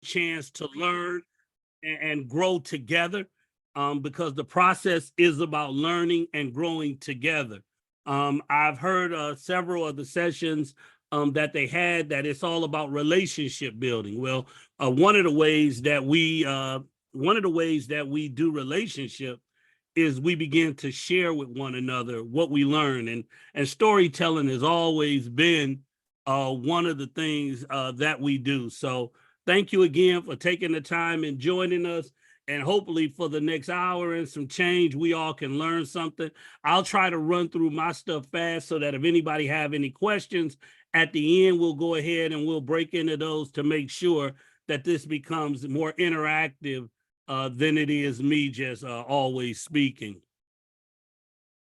chance to learn and grow together, because the process is about learning and growing together. I've heard several of the sessions that they had that it's all about relationship building. Well, one of the ways that we do relationship is we begin to share with one another what we learn, and storytelling has always been one of the things that we do. So thank you again for taking the time and joining us. And hopefully for the next hour and some change, we all can learn something. I'll try to run through my stuff fast so that if anybody have any questions at the end, we'll go ahead and we'll break into those to make sure that this becomes more interactive than it is me just always speaking.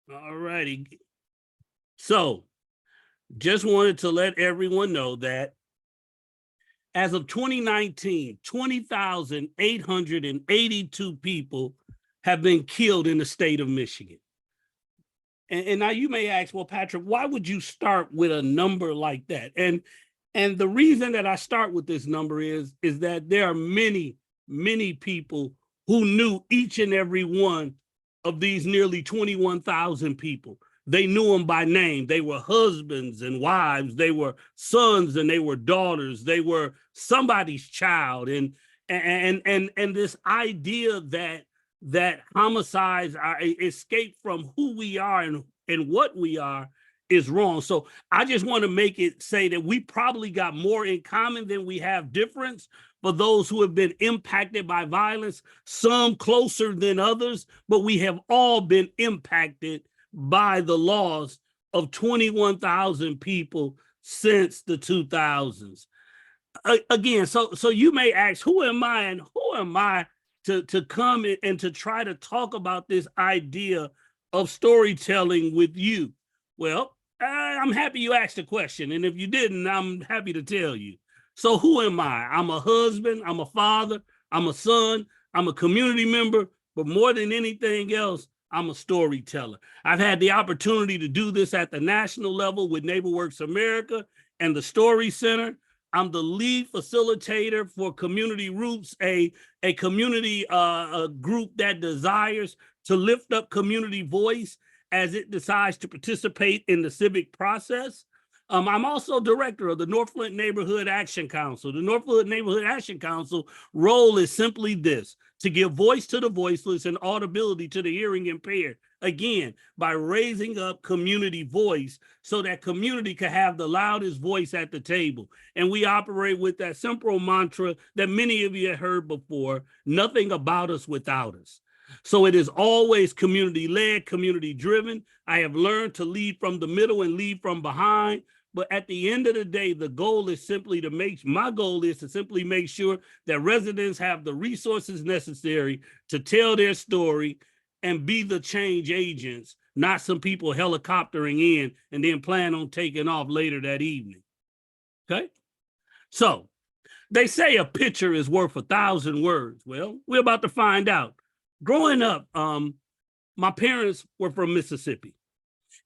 All righty. So just wanted to let everyone know that as of 2019, 20,882 people have been killed in the state of Michigan. And now you may ask, well, Patrick, why would you start with a number like that? And the reason that I start with this number is that there are many, many people who knew each and every one of these nearly 21,000 people. They knew them by name. They were husbands and wives. They were sons and they were daughters. They were somebody's child. And this idea that homicides are escape from who we are and what we are is wrong. So I just want to make it say that we probably got more in common than we have difference. For those who have been impacted by violence, some closer than others, but we have all been impacted by the loss of 21,000 people since the 2000s. Again, so you may ask, who am I and who am I to come and to try to talk about this idea of storytelling with you? Well, I'm happy you asked the question. And if you didn't, I'm happy to tell you. So who am I? I'm a husband, I'm a father, I'm a son, I'm a community member, but more than anything else, I'm a storyteller. I've had the opportunity to do this at the national level with NeighborWorks America and the Story Center. I'm the lead facilitator for Community Roots, a community group that desires to lift up community voice as it decides to participate in the civic process. I'm also director of the North Flint Neighborhood Action Council. The North Flint Neighborhood Action Council role is simply this: to give voice to the voiceless and audibility to the hearing impaired. Again, by raising up community voice so that community can have the loudest voice at the table. And we operate with that simple mantra that many of you have heard before: nothing about us without us. So it is always community-led, community-driven. I have learned to lead from the middle and lead from behind. But at the end of the day, my goal is to simply make sure that residents have the resources necessary to tell their story and be the change agents, not some people helicoptering in and then plan on taking off later that evening. Okay? So they say a picture is worth 1,000 words. Well, we're about to find out. Growing up, my parents were from Mississippi,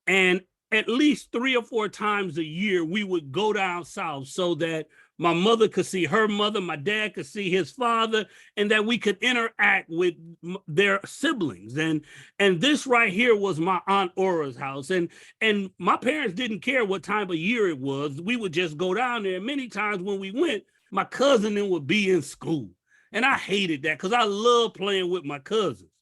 and at least 3 or 4 times a year, we would go down south so that my mother could see her mother, my dad could see his father, and that we could interact with their siblings. And this right here was my Aunt Aura's house. And my parents didn't care what time of year it was. We would just go down there. And many times when we went, my cousin then would be in school. And I hated that because I love playing with my cousins.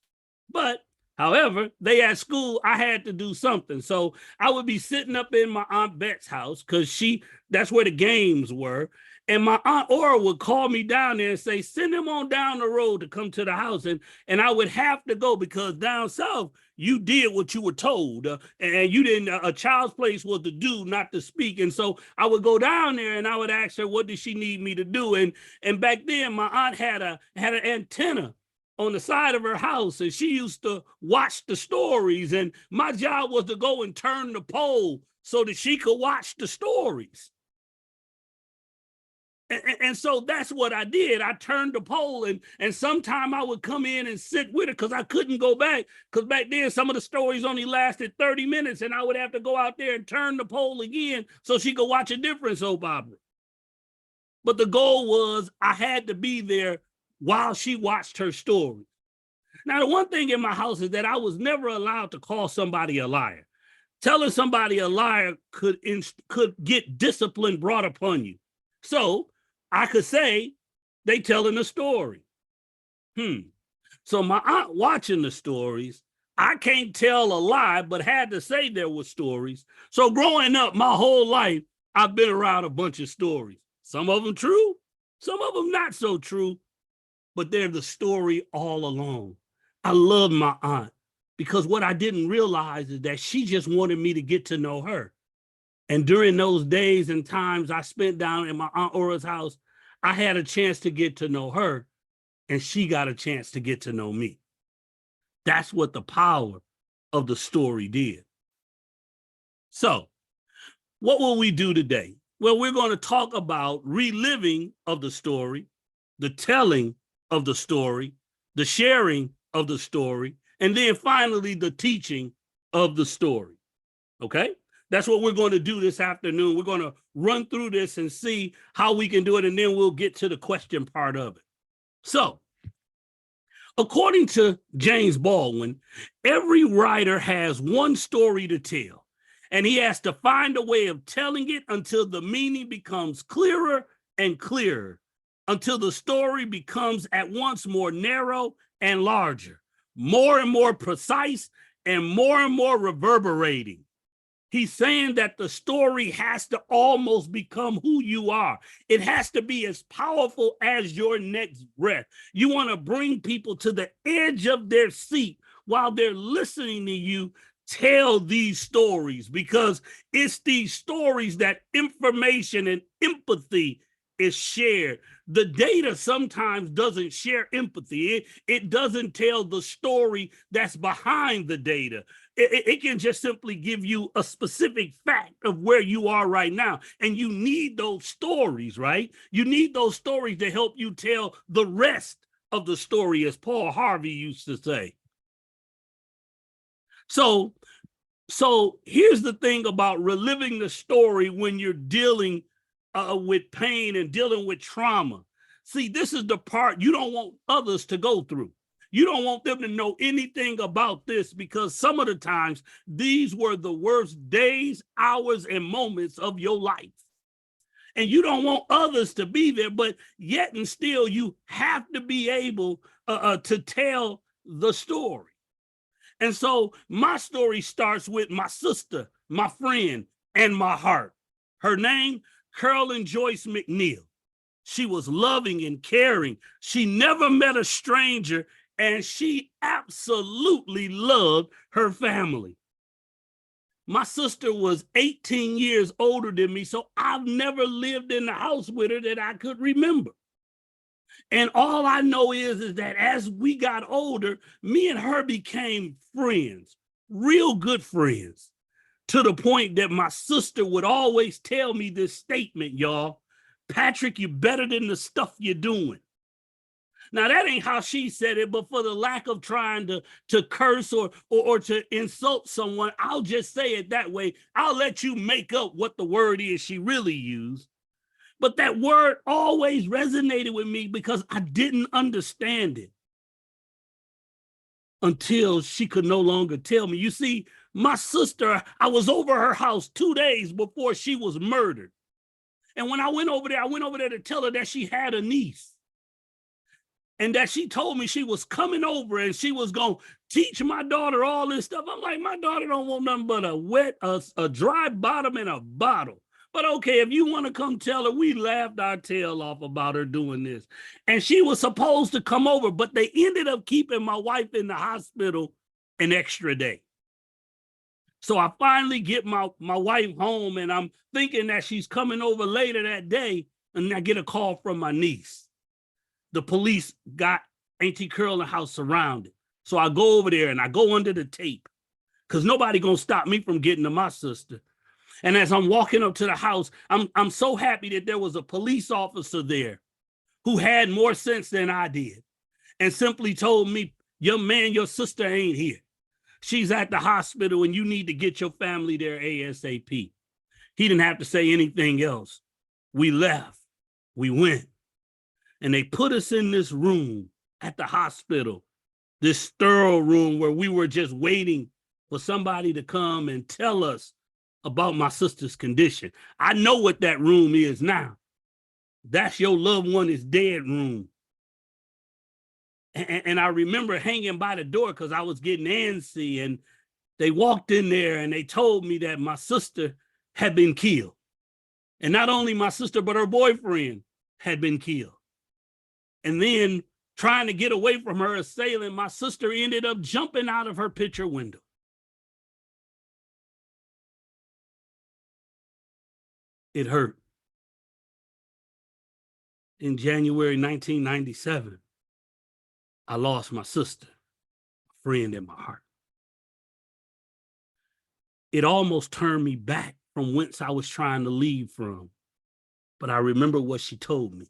But however, they at school, I had to do something. So I would be sitting up in my Aunt Bet's house because that's where the games were. And my Aunt Aura would call me down there and say, send him on down the road to come to the house. And I would have to go because down south, you did what you were told. And you didn't, a child's place was to do, not to speak. And so I would go down there and I would ask her, what does she need me to do? And back then, my aunt had an antenna on the side of her house, and she used to watch the stories, and my job was to go and turn the pole so that she could watch the stories. And so that's what I did. I turned the pole, and sometime I would come in and sit with her because I couldn't go back, because back then some of the stories only lasted 30 minutes, and I would have to go out there and turn the pole again so she could watch a different soap opera. But the goal was I had to be there while she watched her story. Now, the one thing in my house is that I was never allowed to call somebody a liar. Telling somebody a liar could get discipline brought upon you. So I could say they telling a story. So my aunt watching the stories, I can't tell a lie, but had to say there were stories. So growing up my whole life, I've been around a bunch of stories. Some of them true, some of them not so true, but they're the story all along. I love my aunt because what I didn't realize is that she just wanted me to get to know her. And during those days and times I spent down in my Aunt Aura's house, I had a chance to get to know her, and she got a chance to get to know me. That's what the power of the story did. So, what will we do today? Well, we're going to talk about reliving of the story, the telling of the story, the sharing of the story, and then finally the teaching of the story. Okay? That's what we're going to do this afternoon. We're going to run through this and see how we can do it, and then we'll get to the question part of it. So, according to James Baldwin, every writer has one story to tell, and he has to find a way of telling it until the meaning becomes clearer and clearer, until the story becomes at once more narrow and larger, more and more precise, and more reverberating. He's saying that the story has to almost become who you are. It has to be as powerful as your next breath. You want to bring people to the edge of their seat while they're listening to you tell these stories, because it's these stories that information and empathy is shared. The data sometimes doesn't share empathy. It doesn't tell the story that's behind the data. It can just simply give you a specific fact of where you are right now. And you need those stories, right? You need those stories to help you tell the rest of the story, as Paul Harvey used to say. So here's the thing about reliving the story when you're dealing with pain and dealing with trauma. See, this is the part you don't want others to go through. You don't want them to know anything about this, because some of the times these were the worst days, hours, and moments of your life. And you don't want others to be there, but yet and still you have to be able to tell the story. And so my story starts with my sister, my friend, and my heart. Her name, Carolyn Joyce McNeal. She was loving and caring. She never met a stranger, and she absolutely loved her family. My sister was 18 years older than me, so I've never lived in the house with her that I could remember. And all I know is that as we got older, me and her became friends, real good friends, to the point that my sister would always tell me this statement, y'all: Patrick, you're better than the stuff you're doing. Now, that ain't how she said it, but for the lack of trying to curse or to insult someone, I'll just say it that way. I'll let you make up what the word is she really used. But that word always resonated with me because I didn't understand it until she could no longer tell me. You see, my sister, I was over her house 2 days before she was murdered. And when I went over there to tell her that she had a niece, and that she told me she was coming over and she was going to teach my daughter all this stuff. I'm like, my daughter don't want nothing but a dry bottom and a bottle. But okay, if you want to come tell her, we laughed our tail off about her doing this. And she was supposed to come over, but they ended up keeping my wife in the hospital an extra day. So I finally get my wife home, and I'm thinking that she's coming over later that day, and I get a call from my niece. The police got Auntie Carolyn's house surrounded. So I go over there and I go under the tape, because nobody gonna stop me from getting to my sister. And as I'm walking up to the house, I'm so happy that there was a police officer there who had more sense than I did, and simply told me, young man, your sister ain't here. She's at the hospital and you need to get your family there ASAP. He didn't have to say anything else. We left. We went, and they put us in this room at the hospital, this sterile room where we were just waiting for somebody to come and tell us about my sister's condition. I know what that room is now. That's your loved one is dead room. And I remember hanging by the door because I was getting antsy, and they walked in there and they told me that my sister had been killed. And not only my sister, but her boyfriend had been killed. And then trying to get away from her assailant, my sister ended up jumping out of her picture window. It hurt. In January 1997, I lost my sister, a friend in my heart. It almost turned me back from whence I was trying to leave from. But I remember what she told me.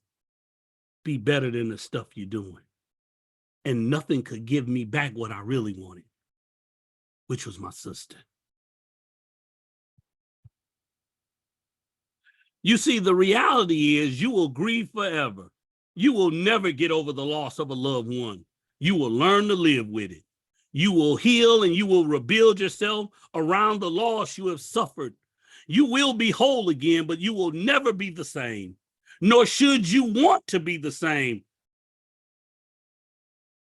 Be better than the stuff you're doing. And nothing could give me back what I really wanted, which was my sister. You see, the reality is you will grieve forever. You will never get over the loss of a loved one. You will learn to live with it. You will heal and you will rebuild yourself around the loss you have suffered. You will be whole again, but you will never be the same, nor should you want to be the same.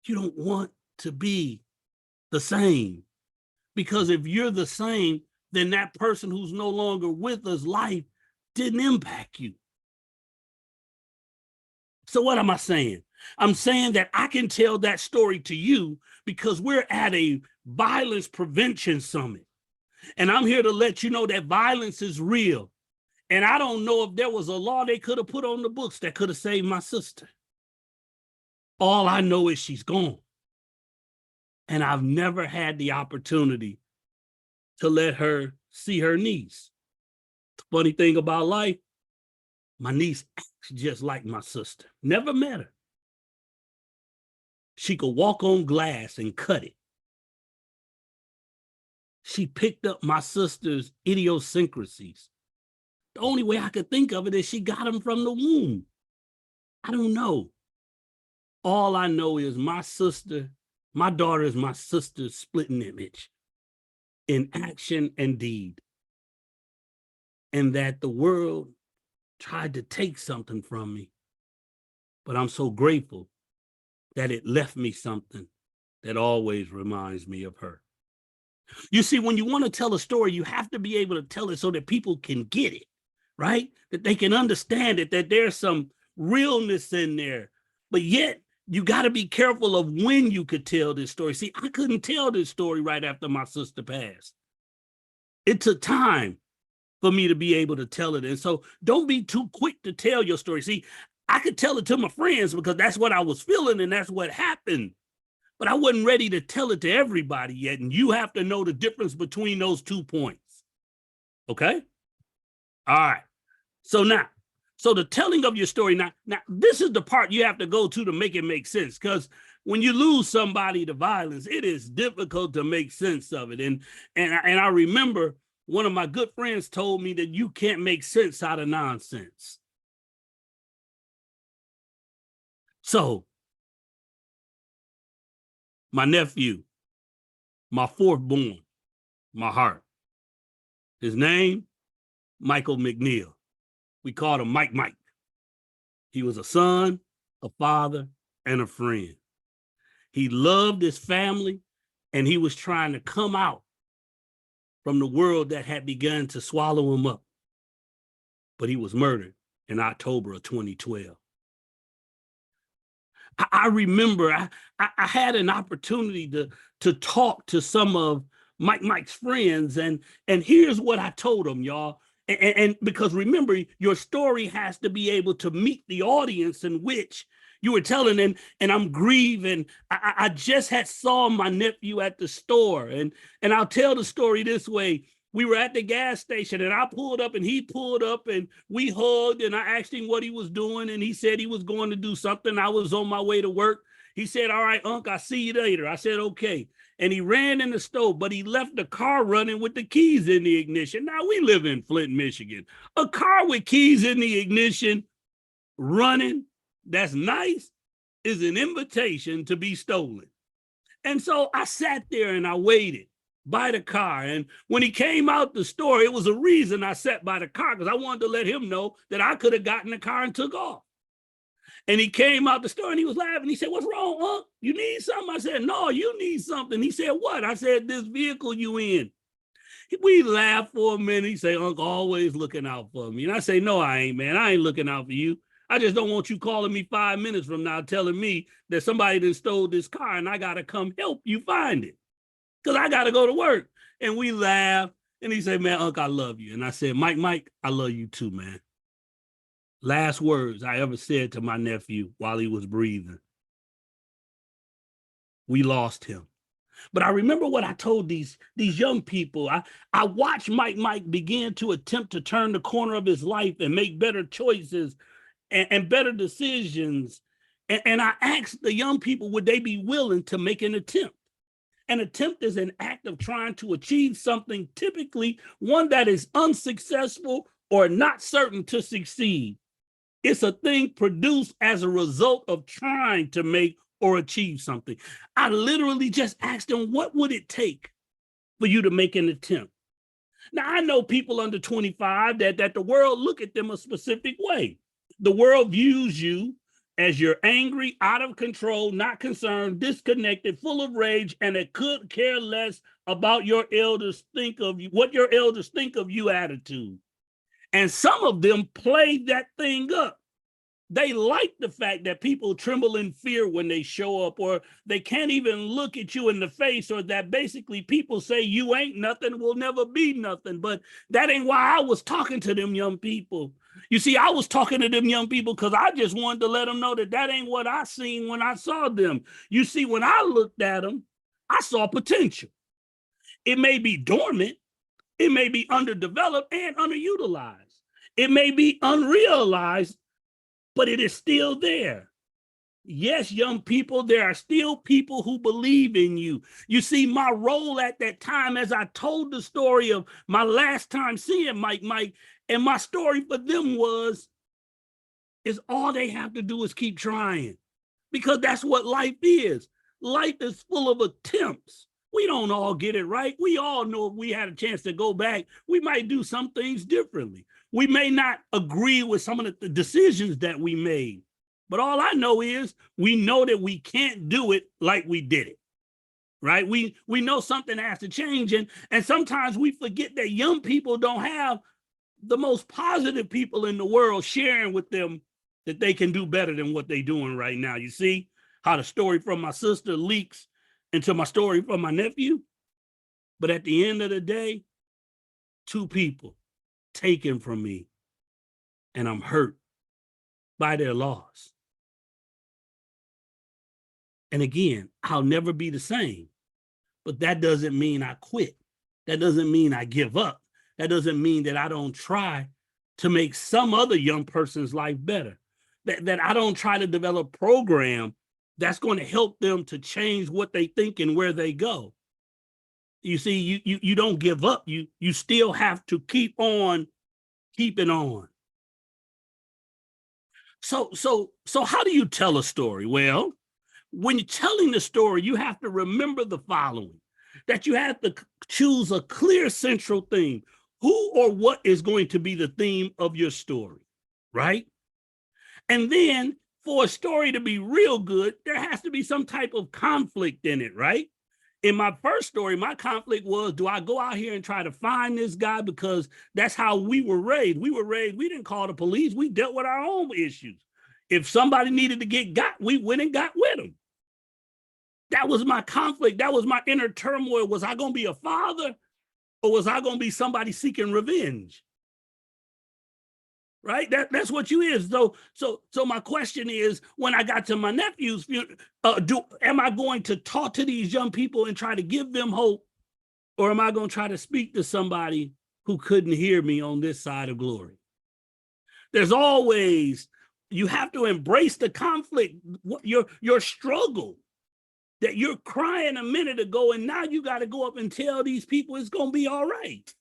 You don't want to be the same, because if you're the same, then that person who's no longer with us, life didn't impact you. So what am I saying? I'm saying that I can tell that story to you because we're at a violence prevention summit. And I'm here to let you know that violence is real. And I don't know if there was a law they could have put on the books that could have saved my sister. All I know is she's gone. And I've never had the opportunity to let her see her niece. The funny thing about life, my niece acts just like my sister. Never met her. She could walk on glass and cut it. She picked up my sister's idiosyncrasies. The only way I could think of it is she got them from the womb. I don't know. All I know is my sister, my daughter is my sister's splitting image in action and deed. And that the world tried to take something from me. But I'm so grateful that it left me something that always reminds me of her. You see, when you want to tell a story, you have to be able to tell it so that people can get it, right? That they can understand it, that there's some realness in there. But yet, you got to be careful of when you could tell this story. See, I couldn't tell this story right after my sister passed. It took time for me to be able to tell it. And so don't be too quick to tell your story. See, I could tell it to my friends because that's what I was feeling and that's what happened. But I wasn't ready to tell it to everybody yet. And you have to know the difference between those 2 points. Okay? All right. So the telling of your story, now this is the part you have to go to make it make sense. Because when you lose somebody to violence, it is difficult to make sense of it. And I remember one of my good friends told me that you can't make sense out of nonsense. So my nephew, my fourth born, my heart, his name, Michael McNeal. We called him Mike. He was a son, a father, and a friend. He loved his family, and he was trying to come out from the world that had begun to swallow him up. But he was murdered in October of 2012. I remember I had an opportunity to talk to some of Mike's friends, and here's what I told them, y'all. And because remember, your story has to be able to meet the audience in which you were telling, and I'm grieving. I just had saw my nephew at the store, and I'll tell the story this way. We were at the gas station and I pulled up and he pulled up and we hugged, and I asked him what he was doing, and he said he was going to do something. I was on my way to work. He said, "All right, Unc, I'll see you later." I said, "Okay." And he ran in the stove, but he left the car running with the keys in the ignition. Now, we live in Flint, Michigan. A car with keys in the ignition, running that's nice is an invitation to be stolen. And so I sat there and I waited by the car. And when he came out the store, it was a reason I sat by the car, because I wanted to let him know that I could have gotten the car and took off. And he came out the store and he was laughing. He said, "What's wrong, Unc? You need something?" I said, "No, you need something." He said, "What?" I said, "This vehicle you in." We laughed for a minute. He said, "Unc always looking out for me." And I say, "No, I ain't, man. I ain't looking out for you. I just don't want you calling me 5 minutes from now telling me that somebody done stole this car and I got to come help you find it, because I got to go to work." And we laughed. And he said, "Man, Unc, I love you." And I said, Mike, I love you too, man." Last words I ever said to my nephew while he was breathing. We lost him. But I remember what I told these young people. I watched Mike begin to attempt to turn the corner of his life and make better choices and better decisions. And I asked the young people, would they be willing to make an attempt? An attempt is an act of trying to achieve something, typically one that is unsuccessful or not certain to succeed. It's a thing produced as a result of trying to make or achieve something. I literally just asked them, what would it take for you to make an attempt? Now, I know people under 25 that the world look at them a specific way. The world views you as you're angry, out of control, not concerned, disconnected, full of rage, and it could care less about your elders think of you, what your elders think of you attitude. And some of them play that thing up. They like the fact that people tremble in fear when they show up, or they can't even look at you in the face, or that basically people say you ain't nothing, will never be nothing. But that ain't why I was talking to them young people. You see, I was talking to them young people because I just wanted to let them know that that ain't what I seen when I saw them. You see, when I looked at them, I saw potential. It may be dormant, it may be underdeveloped and underutilized. It may be unrealized, but it is still there. Yes, young people, there are still people who believe in you. You see, my role at that time, as I told the story of my last time seeing Mike, and my story for them is all they have to do is keep trying, because that's what life is. Life is full of attempts. We don't all get it right. We all know if we had a chance to go back, we might do some things differently. We may not agree with some of the decisions that we made, but all I know is we know that we can't do it like we did it, right? We know something has to change, and sometimes we forget that young people don't have the most positive people in the world sharing with them that they can do better than what they're doing right now. You see how the story from my sister leaks into my story from my nephew? But at the end of the day, 2 people taken from me, and I'm hurt by their loss. And again, I'll never be the same, but that doesn't mean I quit. That doesn't mean I give up. That doesn't mean that I don't try to make some other young person's life better. That I don't try to develop a program that's going to help them to change what they think and where they go. You see, you don't give up. You still have to keep on keeping on. So how do you tell a story? Well, when you're telling the story, you have to remember the following: that you have to choose a clear central theme. Who or what is going to be the theme of your story, right? And then for a story to be real good, there has to be some type of conflict in it, right? In my first story, my conflict was, do I go out here and try to find this guy? Because that's how we were raised. We didn't call the police. We dealt with our own issues. If somebody needed to get got, we went and got with them. That was my conflict. That was my inner turmoil. Was I going to be a father, or was I going to be somebody seeking revenge? Right? That's what you is. So my question is, when I got to my nephew's funeral, am I going to talk to these young people and try to give them hope, or am I going to try to speak to somebody who couldn't hear me on this side of glory? There's always, you have to embrace the conflict, your struggle that you're crying a minute ago, and now you got to go up and tell these people it's going to be all right.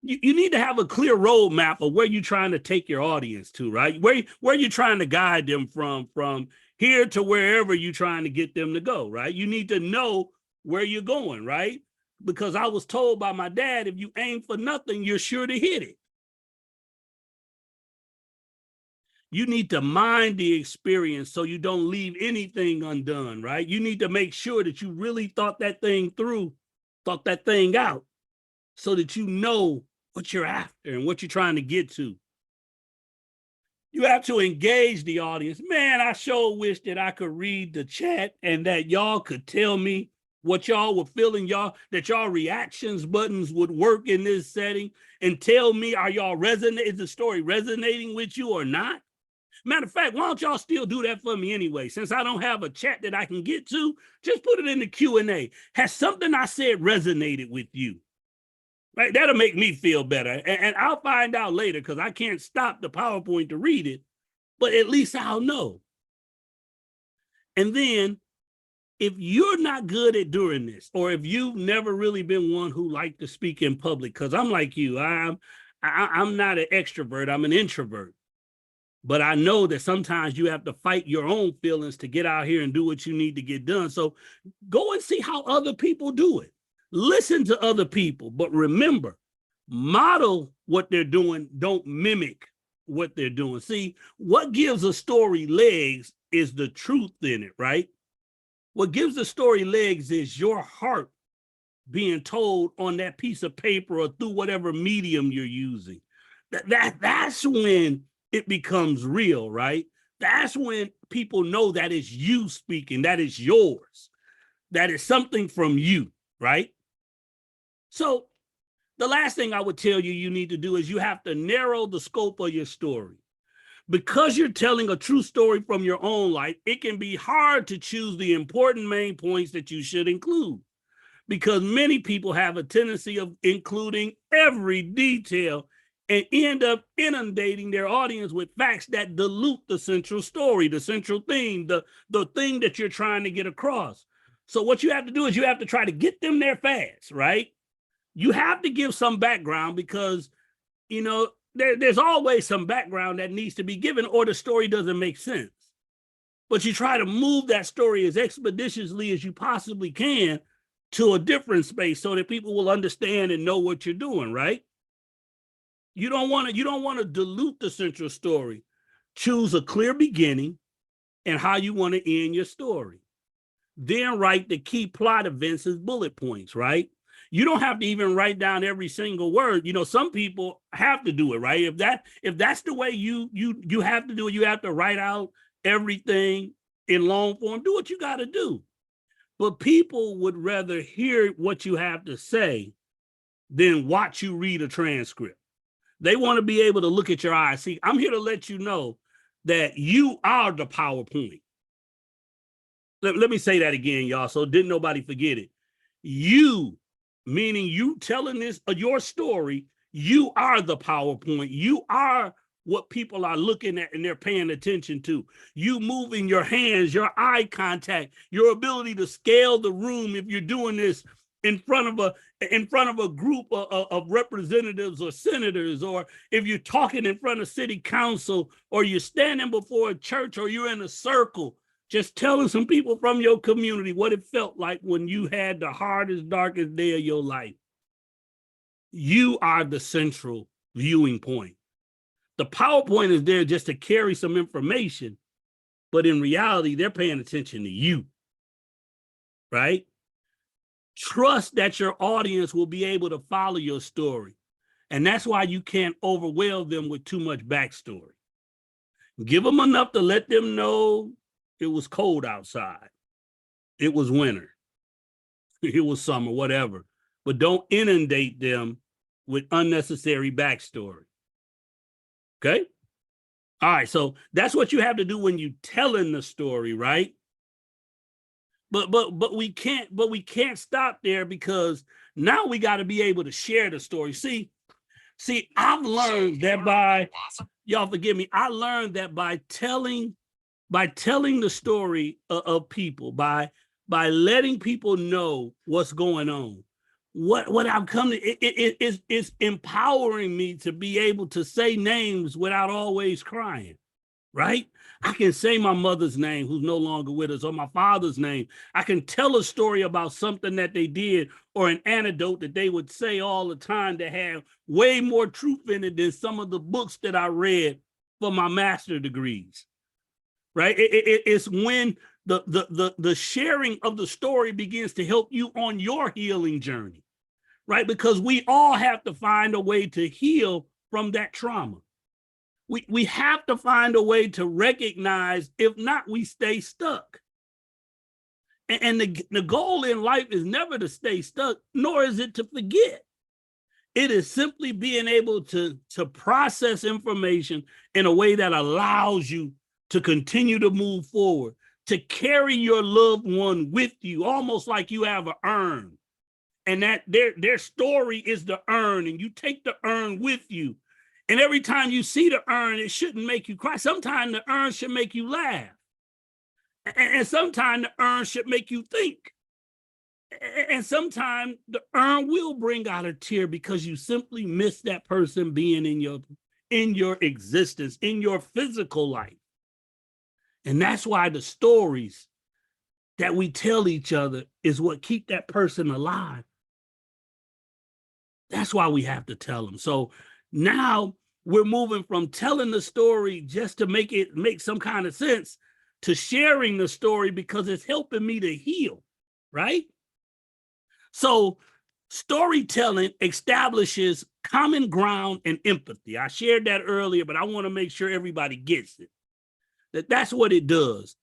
you need to have a clear roadmap of where you're trying to take your audience to, right? Where you're trying to guide them from here to wherever you're trying to get them to go, right? You need to know where you're going, right? Because I was told by my dad, if you aim for nothing, you're sure to hit it. You need to mind the experience so you don't leave anything undone, right? You need to make sure that you really thought that thing through, thought that thing out, so that you know what you're after and what you're trying to get to. You have to engage the audience. Man, I sure wish that I could read the chat and that y'all could tell me what y'all were feeling, that y'all reactions buttons would work in this setting and tell me, is the story resonating with you or not? Matter of fact, why don't y'all still do that for me anyway? Since I don't have a chat that I can get to, just put it in the Q&A. Has something I said resonated with you? Right? That'll make me feel better. And I'll find out later because I can't stop the PowerPoint to read it, but at least I'll know. And then if you're not good at doing this, or if you've never really been one who liked to speak in public, because I'm like you, I'm not an extrovert, I'm an introvert. But I know that sometimes you have to fight your own feelings to get out here and do what you need to get done. So go and see how other people do it. Listen to other people, but remember, model what they're doing, don't mimic what they're doing. See, what gives a story legs is the truth in it, right? What gives the story legs is your heart being told on that piece of paper or through whatever medium you're using. That's when it becomes real, right? That's when people know that it's you speaking, that is yours, that is something from you, right? So the last thing I would tell you need to do is you have to narrow the scope of your story. Because you're telling a true story from your own life, it can be hard to choose the important main points that you should include, because many people have a tendency of including every detail and end up inundating their audience with facts that dilute the central story, the central theme, the thing that you're trying to get across. So what you have to do is you have to try to get them there fast, right? You have to give some background because, there's always some background that needs to be given or the story doesn't make sense. But you try to move that story as expeditiously as you possibly can to a different space so that people will understand and know what you're doing, right? You don't want to dilute the central story. Choose a clear beginning and how you want to end your story. Then write the key plot events as bullet points, right? You don't have to even write down every single word. Some people have to do it, right? If that's the way you have to do it, you have to write out everything in long form. Do what you got to do. But people would rather hear what you have to say than watch you read a transcript. They want to be able to look at your eyes. See, I'm here to let you know that you are the PowerPoint. Let me say that again, y'all, so didn't nobody forget it. You, meaning you telling your story, you are the PowerPoint. You are what people are looking at and they're paying attention to. You moving your hands, your eye contact, your ability to scale the room if you're doing this in front of a group of representatives or senators, or if you're talking in front of city council, or you're standing before a church, or you're in a circle, just telling some people from your community what it felt like when you had the hardest, darkest day of your life. You are the central viewing point. The PowerPoint is there just to carry some information, but in reality, they're paying attention to you, right? Trust that your audience will be able to follow your story. And that's why you can't overwhelm them with too much backstory. Give them enough to let them know it was cold outside. It was winter. It was summer, whatever. But don't inundate them with unnecessary backstory. Okay? All right, so that's what you have to do when you're telling the story, right? But we can't stop there, because now we got to be able to share the story. See, I've learned that y'all forgive me, I learned that by telling the story of people, by letting people know what's going on, what I've come to, it's empowering me to be able to say names without always crying, right? I can say my mother's name, who's no longer with us, or my father's name. I can tell a story about something that they did or an anecdote that they would say all the time that have way more truth in it than some of the books that I read for my master's degrees, right? It's when the sharing of the story begins to help you on your healing journey, right? Because we all have to find a way to heal from that trauma. We have to find a way to recognize, if not, we stay stuck. And the goal in life is never to stay stuck, nor is it to forget. It is simply being able to process information in a way that allows you to continue to move forward, to carry your loved one with you, almost like you have an urn. And that their story is the urn, and you take the urn with you. And every time you see the urn, it shouldn't make you cry. Sometimes the urn should make you laugh. And sometimes the urn should make you think. And sometimes the urn will bring out a tear because you simply miss that person being in your existence, in your physical life. And that's why the stories that we tell each other is what keep that person alive. That's why we have to tell them. So now we're moving from telling the story just to make some kind of sense to sharing the story because it's helping me to heal, right? So storytelling establishes common ground and empathy. I shared that earlier, but I want to make sure everybody gets it. That's what it does.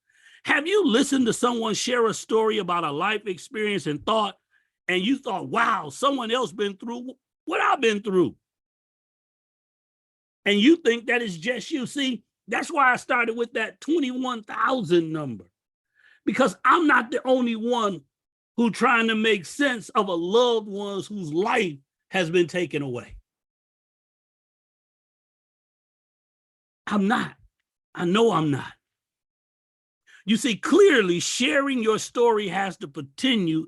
Have you listened to someone share a story about a life experience and you thought, wow, someone else been through what I've been through? And you think that is just you. See, that's why I started with that 21,000 number, because I'm not the only one who trying to make sense of a loved one whose life has been taken away. I'm not. I know I'm not. You see, clearly sharing your story has the potential,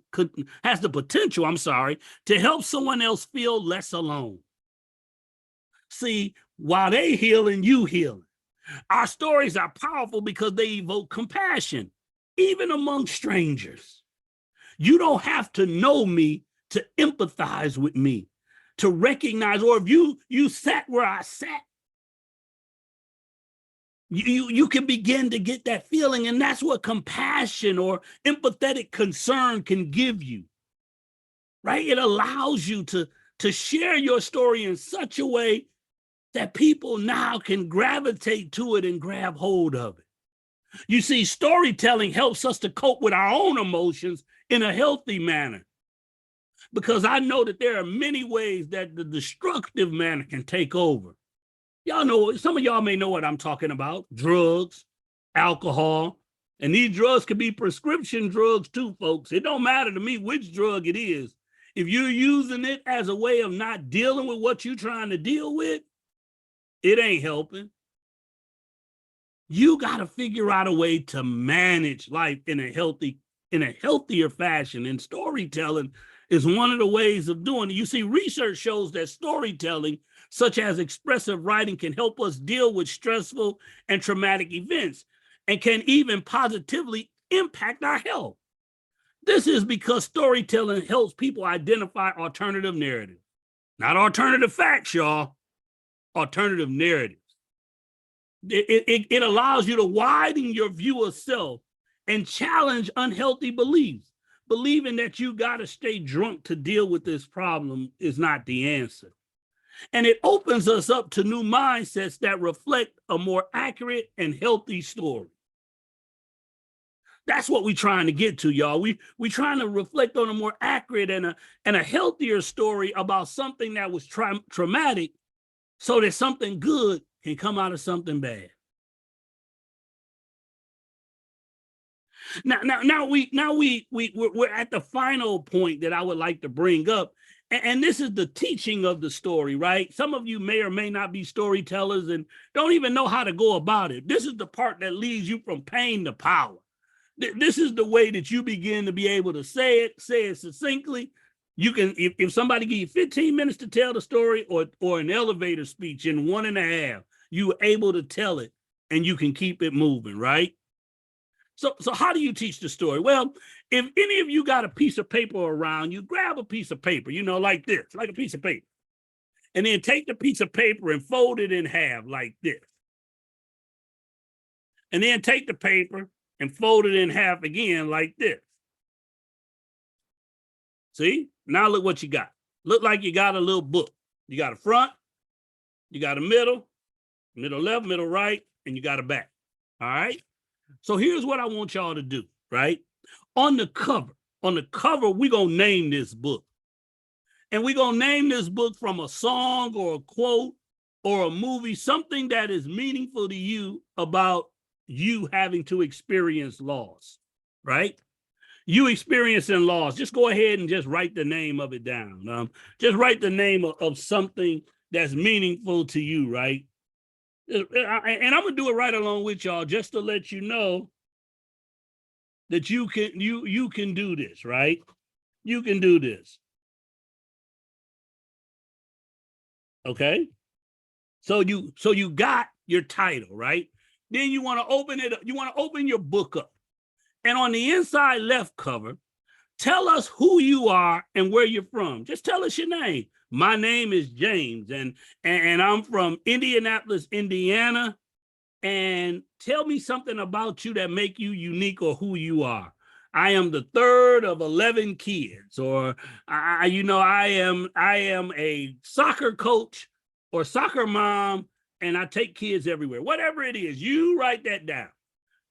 to help someone else feel less alone. See, while they healing, you healing. Our stories are powerful because they evoke compassion, even among strangers. You don't have to know me to empathize with me, to recognize, or if you sat where I sat, you can begin to get that feeling, and that's what compassion or empathetic concern can give you, right? It allows you to share your story in such a way that people now can gravitate to it and grab hold of it. You see, storytelling helps us to cope with our own emotions in a healthy manner, because I know that there are many ways that the destructive manner can take over. Y'all know, some of y'all may know what I'm talking about: drugs, alcohol, and these drugs could be prescription drugs too, folks. It don't matter to me which drug it is. If you're using it as a way of not dealing with what you're trying to deal with, it ain't helping. You got to figure out a way to manage life in a healthier fashion, and storytelling is one of the ways of doing it. You see, research shows that storytelling, such as expressive writing, can help us deal with stressful and traumatic events and can even positively impact our health. This is because storytelling helps people identify alternative narratives, not alternative facts, y'all, alternative narratives. It allows you to widen your view of self and challenge unhealthy beliefs. Believing that you got to stay drunk to deal with this problem is not the answer. And it opens us up to new mindsets that reflect a more accurate and healthy story. That's what we're trying to get to, y'all. We're trying to reflect on a more accurate and a healthier story about something that was traumatic, so that something good can come out of something bad. Now we're at the final point that I would like to bring up, and this is the teaching of the story, right? Some of you may or may not be storytellers and don't even know how to go about it. This is the part that leads you from pain to power. This is the way that you begin to be able to say it succinctly, You can, if somebody give you 15 minutes to tell the story or an elevator speech in 1.5, you are able to tell it and you can keep it moving, right? So how do you teach the story? Well, if any of you got a piece of paper around, you grab a piece of paper, like this, like a piece of paper, and then take the piece of paper and fold it in half like this. And then take the paper and fold it in half again like this. See? Now look what you got. Look like you got a little book. You got a front, you got a middle left, middle right, and you got a back. All right? So here's what I want y'all to do, right? On the cover, we're going to name this book. And we're going to name this book from a song or a quote or a movie, something that is meaningful to you about you having to experience loss, right? You experiencing loss. Just go ahead and just write the name of it down. Just write the name of something that's meaningful to you, right? And I'm gonna do it right along with y'all, just to let you know that you can do this, right? You can do this. Okay. So you got your title, right? Then you want to open it up. You want to open your book up. And on the inside left cover, tell us who you are and where you're from. Just tell us your name. My name is James, and I'm from Indianapolis, Indiana. And tell me something about you that make you unique or who you are. I am the third of 11 kids, or I am a soccer coach or soccer mom, and I take kids everywhere. Whatever it is, you write that down.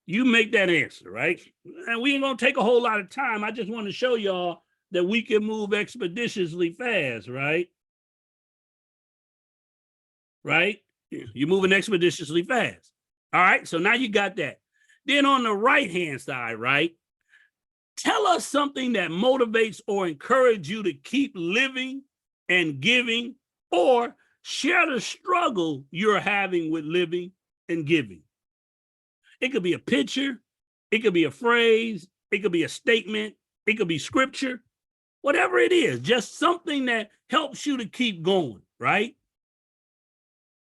You make that answer, right? And we ain't gonna take a whole lot of time. I just want to show y'all that we can move expeditiously fast, right? Right? You're moving expeditiously fast. All right, so now you got that. Then on the right-hand side, right? Tell us something that motivates or encourages you to keep living and giving, or share the struggle you're having with living and giving. It could be a picture, it could be a phrase, it could be a statement, it could be scripture, whatever it is, just something that helps you to keep going, right?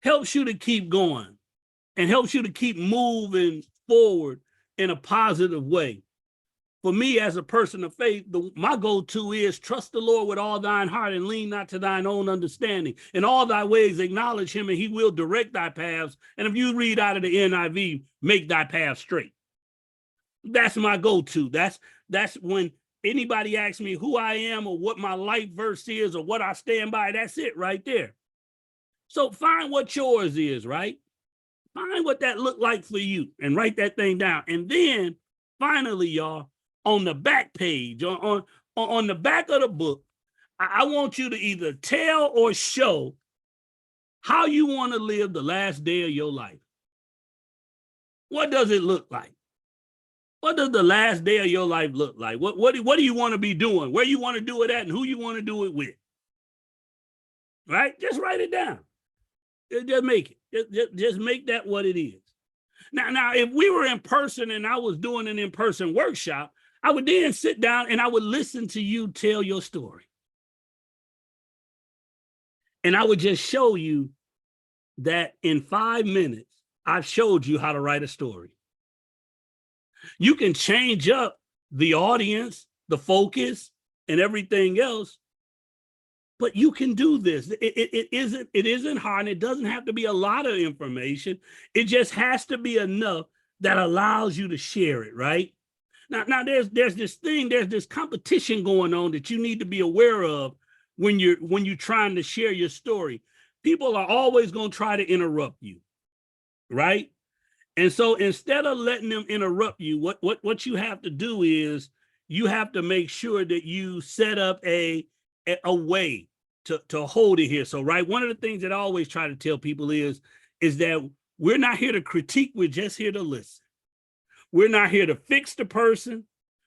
Helps you to keep going and helps you to keep moving forward in a positive way. For me, as a person of faith, my go-to is trust the Lord with all thine heart and lean not to thine own understanding. In all thy ways, acknowledge him and he will direct thy paths. And if you read out of the NIV, make thy path straight. That's my go-to. That's when anybody asks me who I am or what my life verse is or what I stand by, that's it right there. So find what yours is, right? Find what that looked like for you and write that thing down. And then finally, y'all, on the back page, on the back of the book, I want you to either tell or show how you want to live the last day of your life. What does it look like? What does the last day of your life look like? What do you want to be doing? Where you want to do it at and who you want to do it with? Right? Just write it down. Just make it. Just make that what it is. Now, if we were in person and I was doing an in-person workshop, I would then sit down and I would listen to you tell your story. And I would just show you that in 5 minutes, I've showed you how to write a story. You can change up the audience, the focus, and everything else, but you can do this. It isn't hard. It doesn't have to be a lot of information. It just has to be enough that allows you to share it, right? Now there's this competition going on that you need to be aware of when you're trying to share your story. People are always going to try to interrupt you, right? And so instead of letting them interrupt you, what you have to do is you have to make sure that you set up a way to hold it here. So, right, one of the things that I always try to tell people is that we're not here to critique, we're just here to listen. We're not here to fix the person.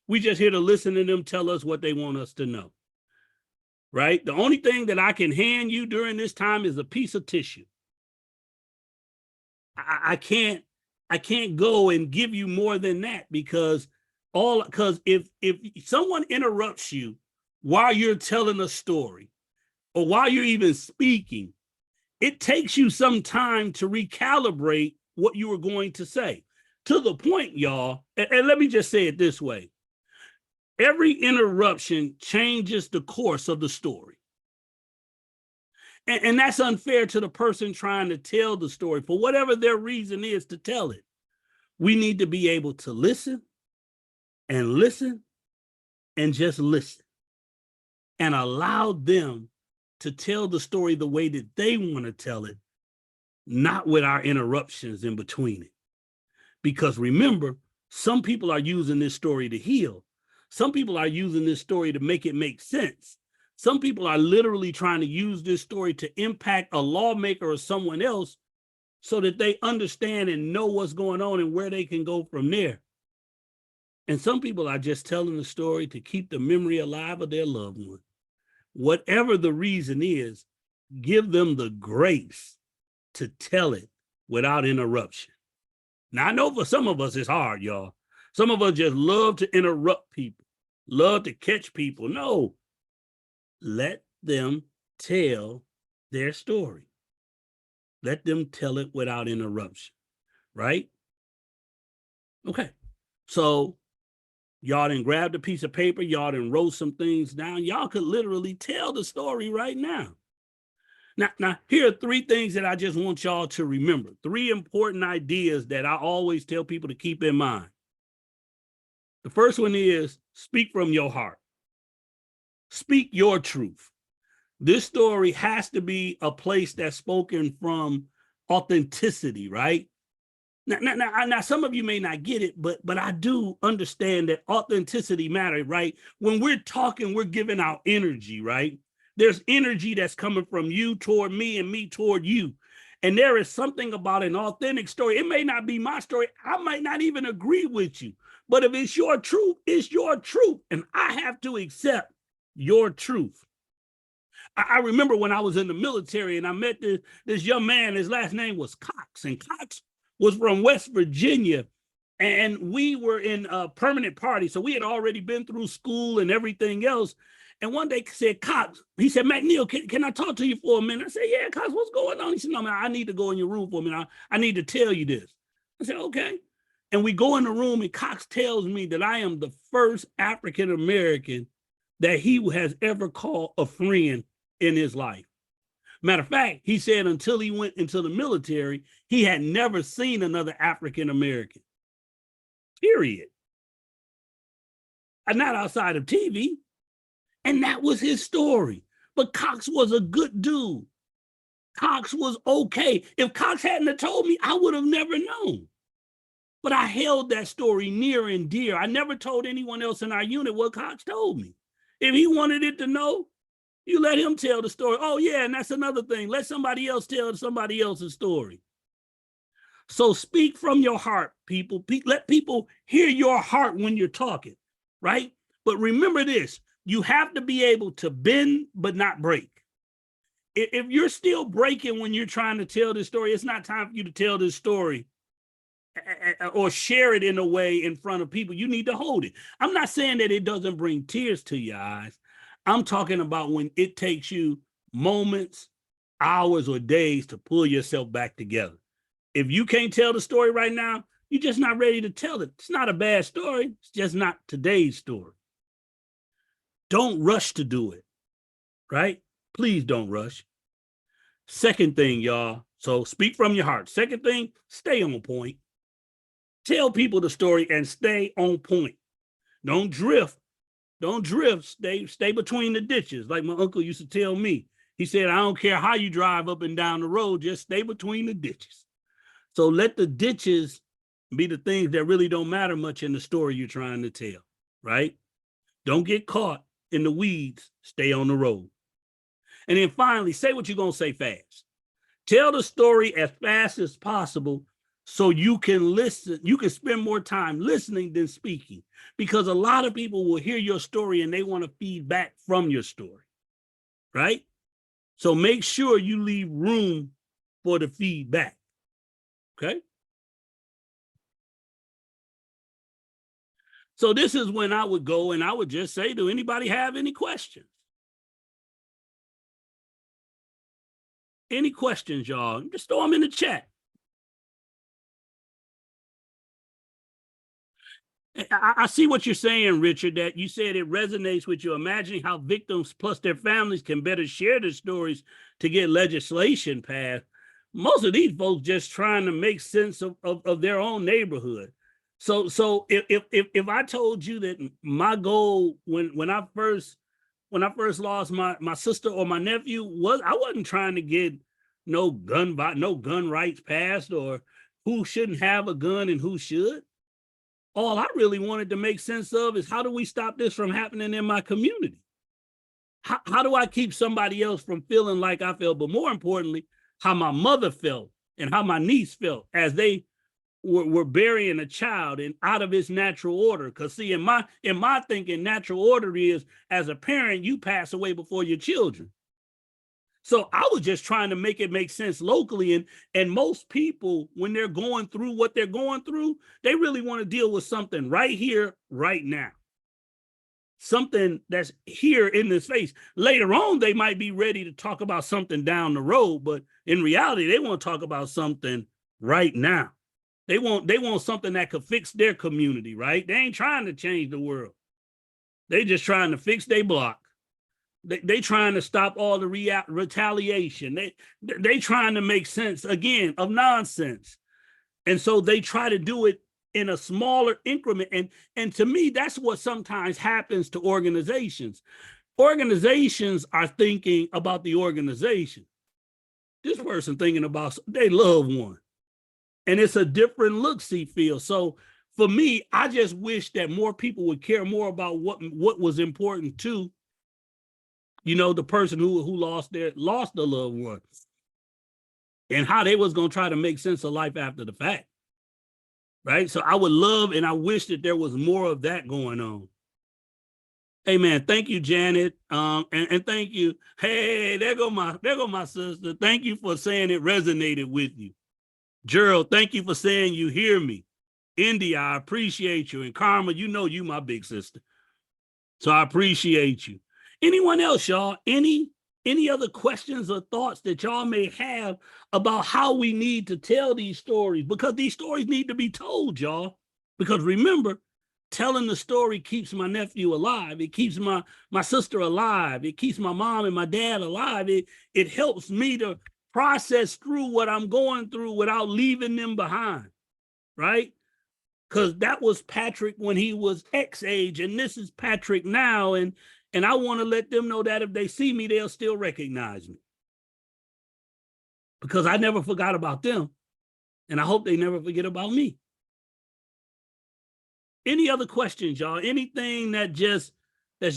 We're just here to listen to them tell us what they want us to know. Right? The only thing that I can hand you during this time is a piece of tissue. I can't go and give you more than that because if someone interrupts you while you're telling a story or while you're even speaking, it takes you some time to recalibrate what you were going to say. To the point, y'all, and let me just say it this way. Every interruption changes the course of the story. And that's unfair to the person trying to tell the story for whatever their reason is to tell it. We need to be able to listen and just listen and allow them to tell the story the way that they want to tell it, not with our interruptions in between it. Because remember, some people are using this story to heal. Some people are using this story to make it make sense. Some people are literally trying to use this story to impact a lawmaker or someone else so that they understand and know what's going on and where they can go from there. And some people are just telling the story to keep the memory alive of their loved one. Whatever the reason is, give them the grace to tell it without interruption. Now, I know for some of us, it's hard, y'all. Some of us just love to interrupt people, love to catch people. No, let them tell their story. Let them tell it without interruption, right? Okay, so y'all done grabbed a piece of paper, y'all done wrote some things down. Y'all could literally tell the story right now. Now, here are 3 things that I just want y'all to remember. 3 important ideas that I always tell people to keep in mind. The first one is speak from your heart. Speak your truth. This story has to be a place that's spoken from authenticity, right? Now, some of you may not get it, but I do understand that authenticity matters, right? When we're talking, we're giving out energy, right? There's energy that's coming from you toward me and me toward you. And there is something about an authentic story. It may not be my story. I might not even agree with you. But if it's your truth, it's your truth. And I have to accept your truth. I remember when I was in the military and I met this young man, his last name was Cox, and Cox was from West Virginia, and we were in a permanent party. So we had already been through school and everything else. And one day said, Cox, he said, McNeal, can I talk to you for a minute? I said, yeah, Cox, what's going on? He said, no, man, I need to go in your room for a minute. I need to tell you this. I said, okay. And we go in the room and Cox tells me that I am the first African-American that he has ever called a friend in his life. Matter of fact, he said until he went into the military, he had never seen another African-American, period. And not outside of TV. And that was his story. But Cox was a good dude. Cox was okay. If Cox hadn't have told me, I would have never known. But I held that story near and dear. I never told anyone else in our unit what Cox told me. If he wanted it to know, you let him tell the story. Oh, yeah, and that's another thing. Let somebody else tell somebody else's story. So speak from your heart, people. Let people hear your heart when you're talking, right? But remember this, you have to be able to bend but not break. If you're still breaking when you're trying to tell this story, it's not time for you to tell this story or share it in a way in front of people. You need to hold it. I'm not saying that it doesn't bring tears to your eyes. I'm talking about when it takes you moments, hours, or days to pull yourself back together. If you can't tell the story right now, you're just not ready to tell it. It's not a bad story. It's just not today's story. Don't rush to do it, right? Please don't rush. Second thing, y'all. So speak from your heart. Second thing, stay on point. Tell people the story and stay on point. Don't drift. Don't drift. Stay between the ditches. Like my uncle used to tell me. He said, I don't care how you drive up and down the road, just stay between the ditches. So let the ditches be the things that really don't matter much in the story you're trying to tell, right? Don't get caught in the weeds. Stay on the road. And then finally, say what you're going to say fast. Tell the story as fast as possible so you can listen. You can spend more time listening than speaking, because a lot of people will hear your story and they want to feed back from your story, right? So make sure you leave room for the feedback, okay? So this is when I would go and I would just say, do anybody have any questions? Any questions, y'all? Just throw them in the chat. I see what you're saying, Richard, that you said it resonates with you. Imagining how victims plus their families can better share their stories to get legislation passed. Most of these folks just trying to make sense of their own neighborhood. So if I told you that my goal when I first lost my sister or my nephew was I wasn't trying to get no gun rights passed or who shouldn't have a gun and who should. All I really wanted to make sense of is how do we stop this from happening in my community? How do I keep somebody else from feeling like I felt? But more importantly, how my mother felt and how my niece felt as they were burying a child and out of its natural order. Because see, in my thinking, natural order is as a parent, you pass away before your children. So I was just trying to make it make sense locally. And most people, when they're going through what they're going through, they really want to deal with something right here, right now. Something that's here in this face. Later on, they might be ready to talk about something down the road, but in reality, they want to talk about something right now. They want something that could fix their community, right? They ain't trying to change the world. They just trying to fix their block. They trying to stop all the retaliation. They trying to make sense, again, of nonsense. And so they try to do it in a smaller increment. And to me, that's what sometimes happens to organizations. Organizations are thinking about the organization. This person thinking about their loved one. And it's a different look-see feel. So for me, I just wish that more people would care more about what was important to the person who lost a loved one and how they was going to try to make sense of life after the fact. Right. So I would love and I wish that there was more of that going on. Hey, man, thank you, Janet. And thank you. Hey, there go my sister. Thank you for saying it resonated with you. Gerald, thank you for saying you hear me. India, I appreciate you. And Karma, you my big sister. So I appreciate you. Anyone else, y'all? Any other questions or thoughts that y'all may have about how we need to tell these stories? Because these stories need to be told, y'all. Because remember, telling the story keeps my nephew alive. It keeps my sister alive. It keeps my mom and my dad alive. It helps me to process through what I'm going through without leaving them behind, right? Because that was Patrick when he was X age, and this is Patrick now. And I want to let them know that if they see me, they'll still recognize me. Because I never forgot about them. And I hope they never forget about me. Any other questions, y'all? Anything that's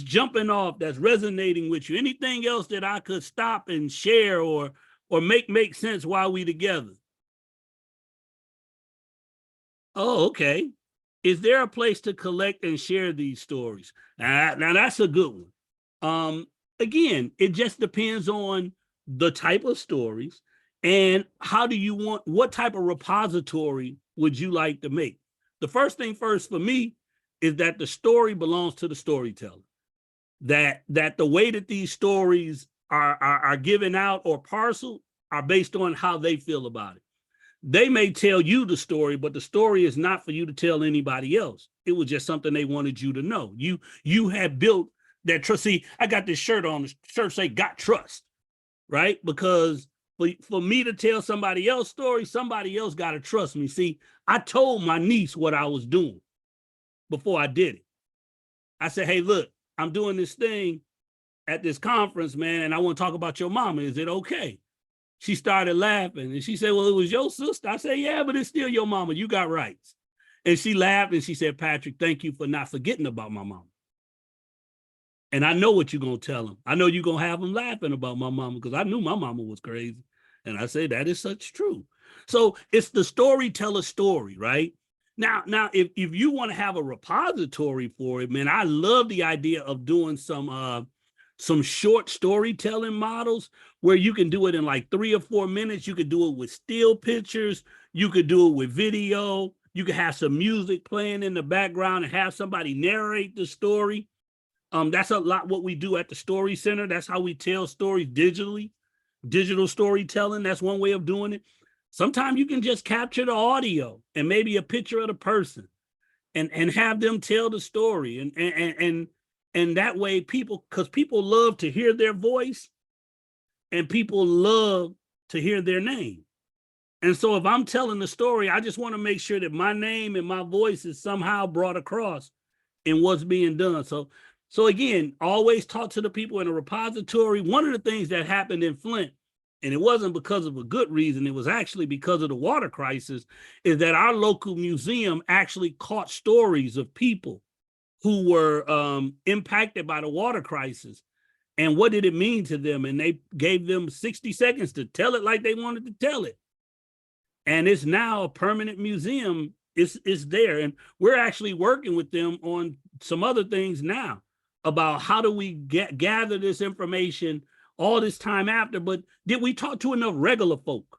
jumping off, that's resonating with you? Anything else that I could stop and share or make sense while we together? Oh, okay. Is there a place to collect and share these stories? Now that's a good one. Again, it just depends on the type of stories and what type of repository would you like to make? The first thing first for me is that the story belongs to the storyteller. That the way that these stories are given out or parceled are based on how they feel about it. They may tell you the story, but the story is not for you to tell anybody else. It was just something they wanted you to know. You had built that trust. See, I got this shirt on. The shirt say "Got Trust," right? Because for me to tell somebody else's story, somebody else got to trust me. See, I told my niece what I was doing before I did it. I said, "Hey, look, I'm doing this thing at this conference, man, and I want to talk about your mama. Is it okay?" She started laughing and she said, "Well, it was your sister." I said, "Yeah, but it's still your mama. You got rights." And she laughed and she said, "Patrick, thank you for not forgetting about my mama." And I know what you're going to tell them. I know you're going to have them laughing about my mama because I knew my mama was crazy. And I say that is such true. So it's the storyteller story, right? Now, if you want to have a repository for it, man, I love the idea of doing some short storytelling models where you can do it in like 3 or 4 minutes. You could do it with still pictures. You could do it with video. You can have some music playing in the background and have somebody narrate the story. That's a lot what we do at the Story Center. That's how we tell stories digitally. Digital storytelling, that's one way of doing it. Sometimes you can just capture the audio and maybe a picture of the person and have them tell the story. And that way because people love to hear their voice and people love to hear their name. And so if I'm telling the story, I just want to make sure that my name and my voice is somehow brought across in what's being done. So again, always talk to the people in a repository. One of the things that happened in Flint, and it wasn't because of a good reason, it was actually because of the water crisis, is that our local museum actually caught stories of people who were impacted by the water crisis. And what did it mean to them? And they gave them 60 seconds to tell it like they wanted to tell it. And it's now a permanent museum. It's there. And we're actually working with them on some other things now about how do we gather this information all this time after. But did we talk to enough regular folk?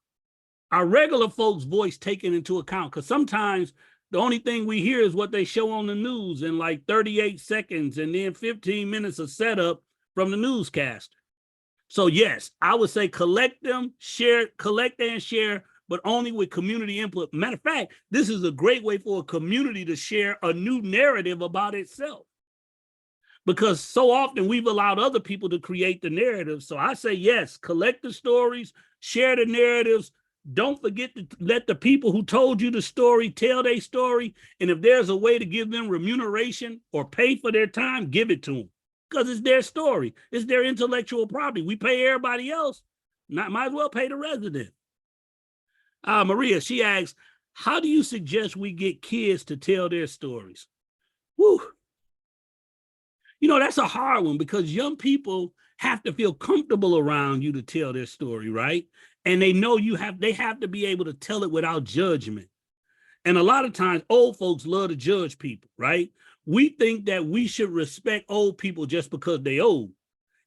Our regular folks' voice taken into account? Because sometimes the only thing we hear is what they show on the news in like 38 seconds and then 15 minutes of setup from the newscaster. So yes, I would say collect them, collect and share, but only with community input. Matter of fact, this is a great way for a community to share a new narrative about itself. Because so often we've allowed other people to create the narrative. So I say, yes, collect the stories, share the narratives. Don't forget to let the people who told you the story tell their story. And if there's a way to give them remuneration or pay for their time, give it to them. Because it's their story. It's their intellectual property. We pay everybody else. Might as well pay the resident. Maria, she asks, how do you suggest we get kids to tell their stories? Woo. You know, that's a hard one because young people have to feel comfortable around you to tell their story, right? And they know they have to be able to tell it without judgment. And a lot of times old folks love to judge people, right? We think that we should respect old people just because they're old.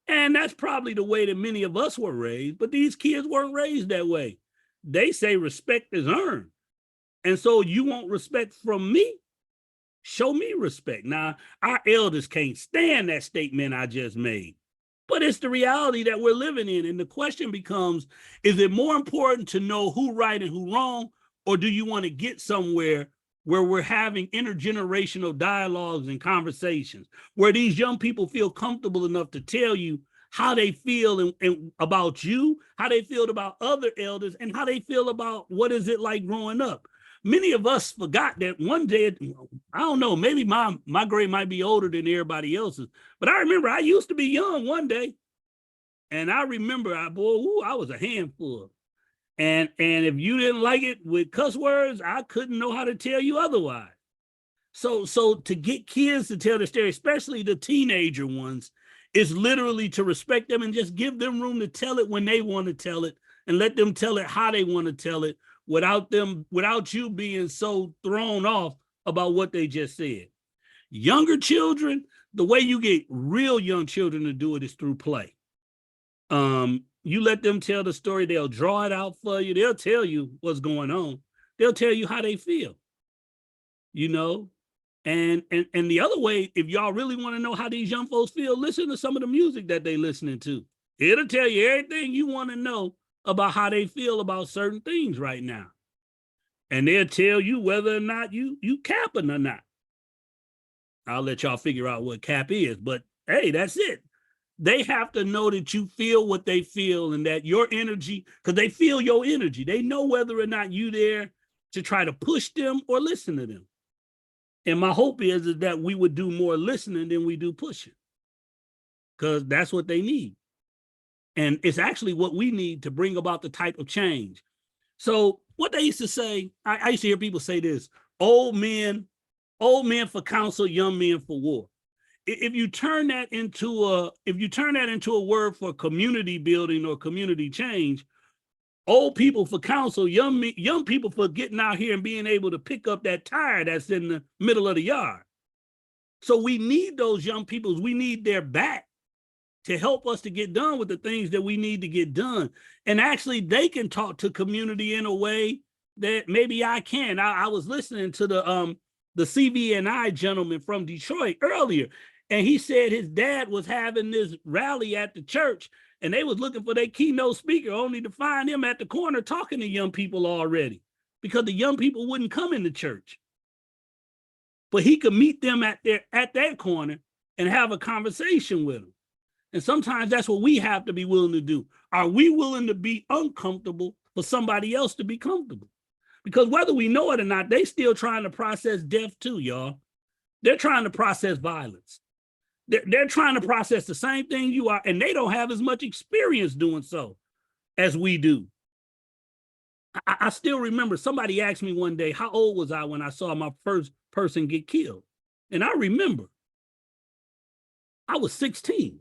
And that's probably the way that many of us were raised, but these kids weren't raised that way. They say respect is earned. And so you want respect from me? Show me respect. Now, our elders can't stand that statement I just made, but it's the reality that we're living in. And the question becomes, is it more important to know who right and who wrong, or do you want to get somewhere where we're having intergenerational dialogues and conversations, where these young people feel comfortable enough to tell you how they feel and about you, how they feel about other elders, and how they feel about what is it like growing up. Many of us forgot that one day, I don't know, maybe my grade might be older than everybody else's, but I remember I used to be young one day. And I remember, I was a handful. And if you didn't like it with cuss words, I couldn't know how to tell you otherwise. So to get kids to tell their story, especially the teenager ones, is literally to respect them and just give them room to tell it when they want to tell it and let them tell it how they want to tell it without you being so thrown off about what they just said. Younger children, the way you get real young children to do it is through play. You let them tell the story, they'll draw it out for you, they'll tell you what's going on, they'll tell you how they feel, you know. And the other way, if y'all really want to know how these young folks feel, listen to some of the music that they listening to. It'll tell you everything you want to know about how they feel about certain things right now. And they'll tell you whether or not you capping or not. I'll let y'all figure out what cap is, but hey, that's it. They have to know that you feel what they feel and that your energy, because they feel your energy. They know whether or not you there to try to push them or listen to them. And my hope is that we would do more listening than we do pushing, because that's what they need. And it's actually what we need to bring about the type of change. So what they used to say, I used to hear people say this: old men for counsel, young men for war. If you turn that into a word for community building or community change, old people for counsel, young people for getting out here and being able to pick up that tire that's in the middle of the yard. So we need those young people. We need their back to help us to get done with the things that we need to get done. And actually, they can talk to community in a way that maybe I can. I was listening to the CVNI gentleman from Detroit earlier, and he said his dad was having this rally at the church, and they was looking for their keynote speaker, only to find him at the corner talking to young people already, because the young people wouldn't come into church. But he could meet them at that corner and have a conversation with them. And sometimes that's what we have to be willing to do. Are we willing to be uncomfortable for somebody else to be comfortable? Because whether we know it or not, they still trying to process death too, y'all. They're trying to process violence. They're trying to process the same thing you are, and they don't have as much experience doing so as we do. I still remember somebody asked me one day, how old was I when I saw my first person get killed? And I remember I was 16.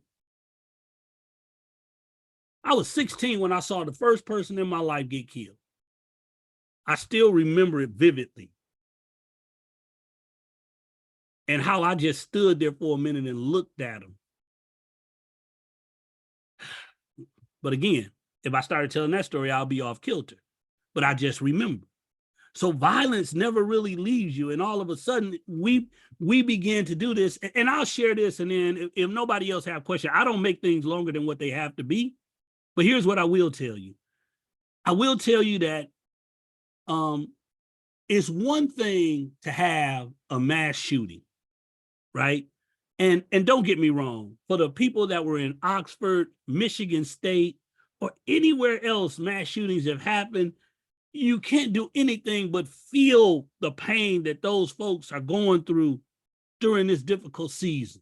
I was 16 when I saw the first person in my life get killed. I still remember it vividly. And how I just stood there for a minute and looked at him. But again, if I started telling that story, I'll be off kilter. But I just remember. So violence never really leaves you. And all of a sudden, we begin to do this. And I'll share this. And then if nobody else have questions, I don't make things longer than what they have to be. But here's what I will tell you. I will tell you that it's one thing to have a mass shooting, right? And don't get me wrong, for the people that were in Oxford, Michigan State, or anywhere else mass shootings have happened, you can't do anything but feel the pain that those folks are going through during this difficult season.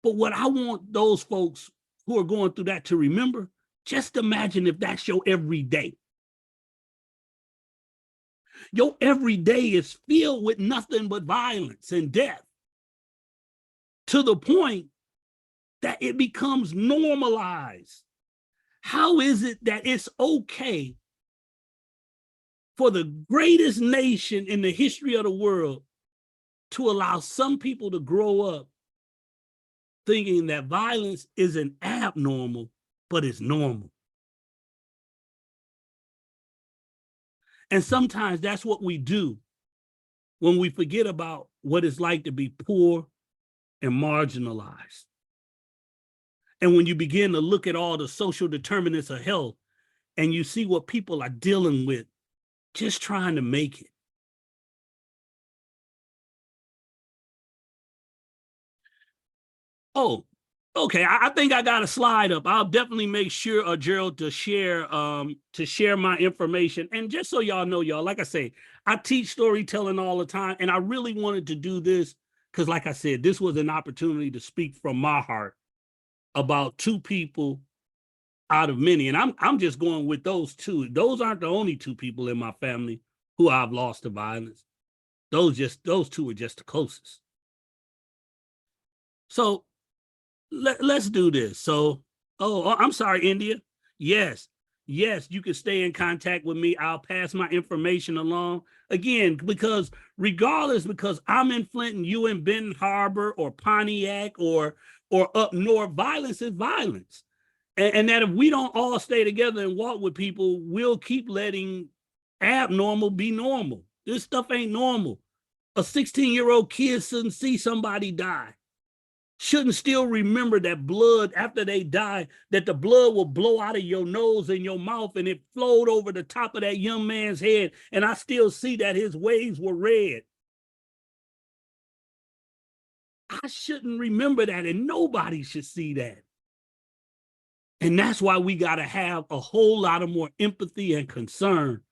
But what I want those folks who are going through that to remember, just imagine if that's your everyday. Your everyday is filled with nothing but violence and death, to the point that it becomes normalized. How is it that it's okay for the greatest nation in the history of the world to allow some people to grow up thinking that violence isn't abnormal, but it's normal? And sometimes that's what we do when we forget about what it's like to be poor and marginalized. And when you begin to look at all the social determinants of health and you see what people are dealing with just trying to make it. Oh, okay. I think I got a slide up. I'll definitely make sure, Gerald, to share my information. And just so y'all know, y'all, like I say, I teach storytelling all the time, and I really wanted to do this because, like I said, this was an opportunity to speak from my heart about two people out of many. And I'm just going with those two. Those aren't the only two people in my family who I've lost to violence. Those two are just the closest. So let's do this. So, I'm sorry, India. Yes, you can stay in contact with me. I'll pass my information along again, because I'm in Flint and you in Benton Harbor or Pontiac or up north, violence is violence. And that if we don't all stay together and walk with people, we'll keep letting abnormal be normal. This stuff ain't normal. A 16-year-old kid shouldn't see somebody die. Shouldn't still remember that blood after they die, that the blood will blow out of your nose and your mouth and it flowed over the top of that young man's head. And I still see that his waves were red. I shouldn't remember that, and nobody should see that. And that's why we got to have a whole lot of more empathy and concern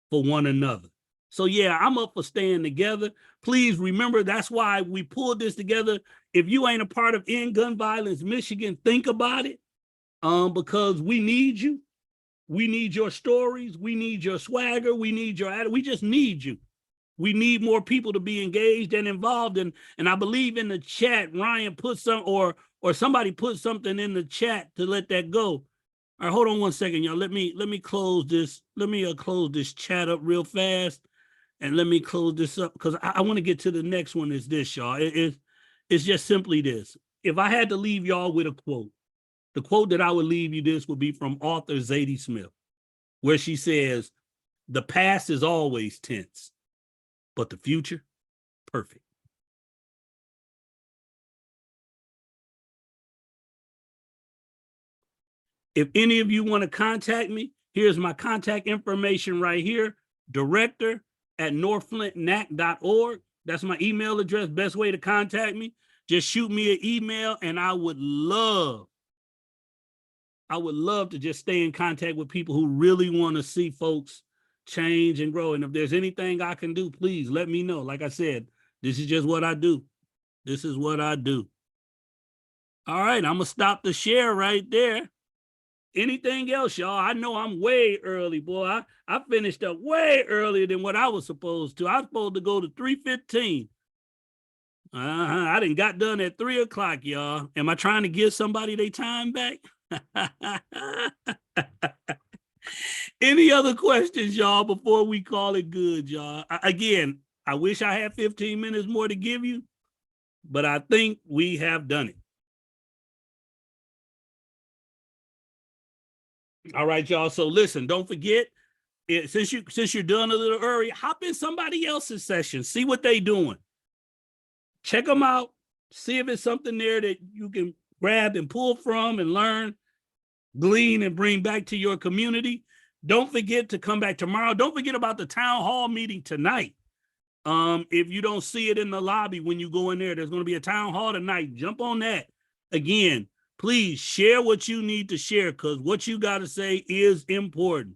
for one another. So yeah, I'm up for staying together. Please remember, that's why we pulled this together. If you ain't a part of End Gun Violence Michigan, think about it, because we need you. We need your stories. We need your swagger. We need your attitude. We just need you. We need more people to be engaged and involved. And I believe in the chat, Ryan put some, or somebody put something in the chat to let that go. All right, hold on one second, y'all. Let me close this. Let me close this chat up real fast, and let me close this up, because I want to get to the next one. Is this, y'all? It's just simply this. If I had to leave y'all with a quote, the quote that I would leave you this would be from author Zadie Smith, where she says, The past is always tense, but the future, perfect. If any of you want to contact me, here's my contact information right here, director@northflintnac.org. That's my email address, best way to contact me. Just shoot me an email, and I would love to just stay in contact with people who really want to see folks change and grow. And if there's anything I can do, please let me know. Like I said, this is just what I do. This is what I do. All right, I'm going to stop the share right there. Anything else, y'all? I know I'm way early, boy. I finished up way earlier than what I was supposed to. I was supposed to go to 3:15. I done got done at 3 o'clock, y'all. Am I trying to give somebody their time back? Any other questions, y'all, before we call it good, y'all? Again, I wish I had 15 minutes more to give you, but I think we have done it. All right, y'all. So listen, don't forget, since you're done a little early, hop in somebody else's session, see what they doing. Check them out, see if it's something there that you can grab and pull from and learn, glean, and bring back to your community. Don't forget to come back tomorrow. Don't forget about the town hall meeting tonight. If you don't see it in the lobby when you go in there, there's going to be a town hall tonight. Jump on that. Again, please share what you need to share, because what you got to say is important.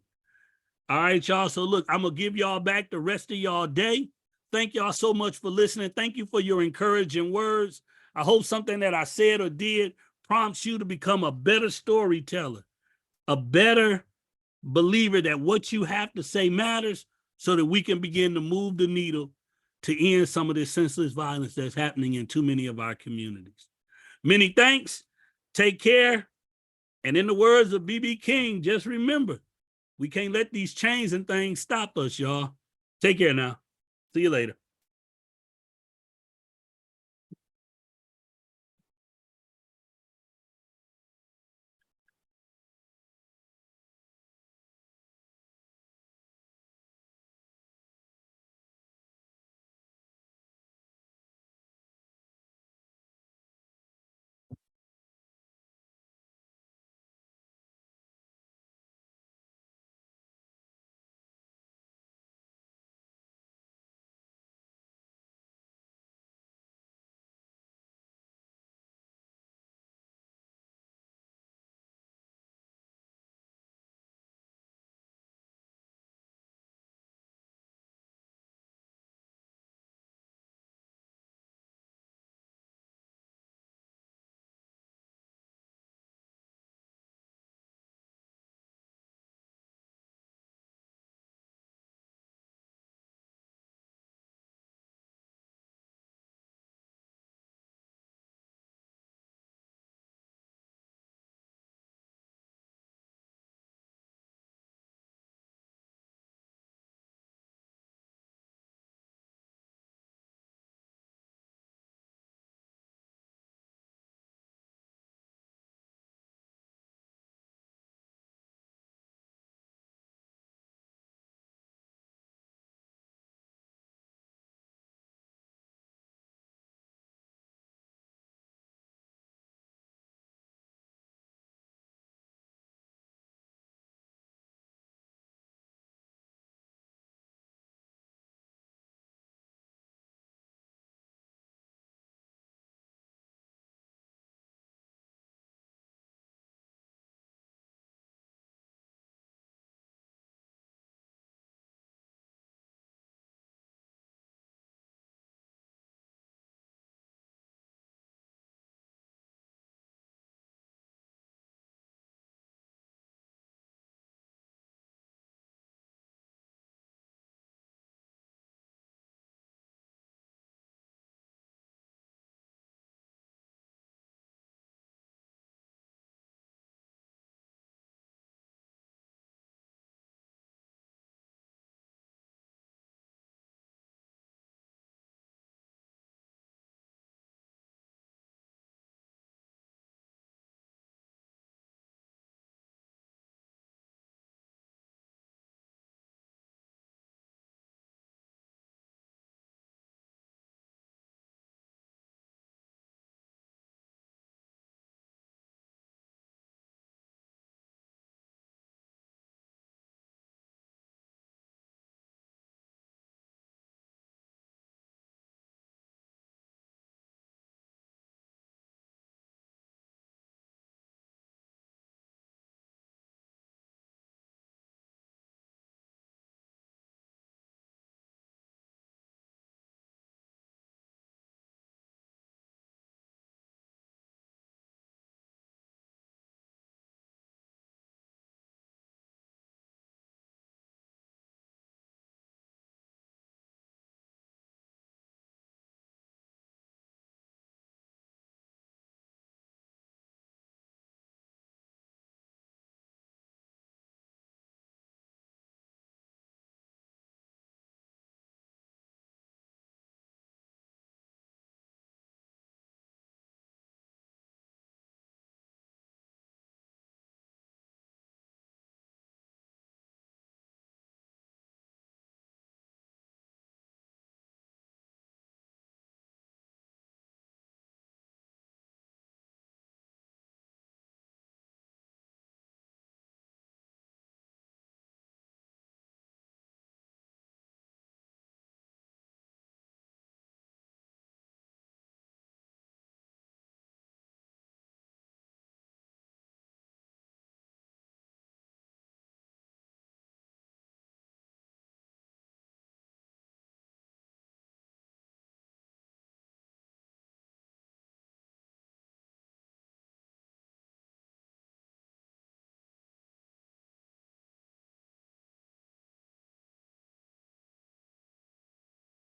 All right, y'all. So look, I'm going to give y'all back the rest of y'all day. Thank y'all so much for listening. Thank you for your encouraging words. I hope something that I said or did prompts you to become a better storyteller, a better believer that what you have to say matters, so that we can begin to move the needle to end some of this senseless violence that's happening in too many of our communities. Many thanks. Take care. And in the words of B.B. King, just remember, we can't let these chains and things stop us, y'all. Take care now. See you later.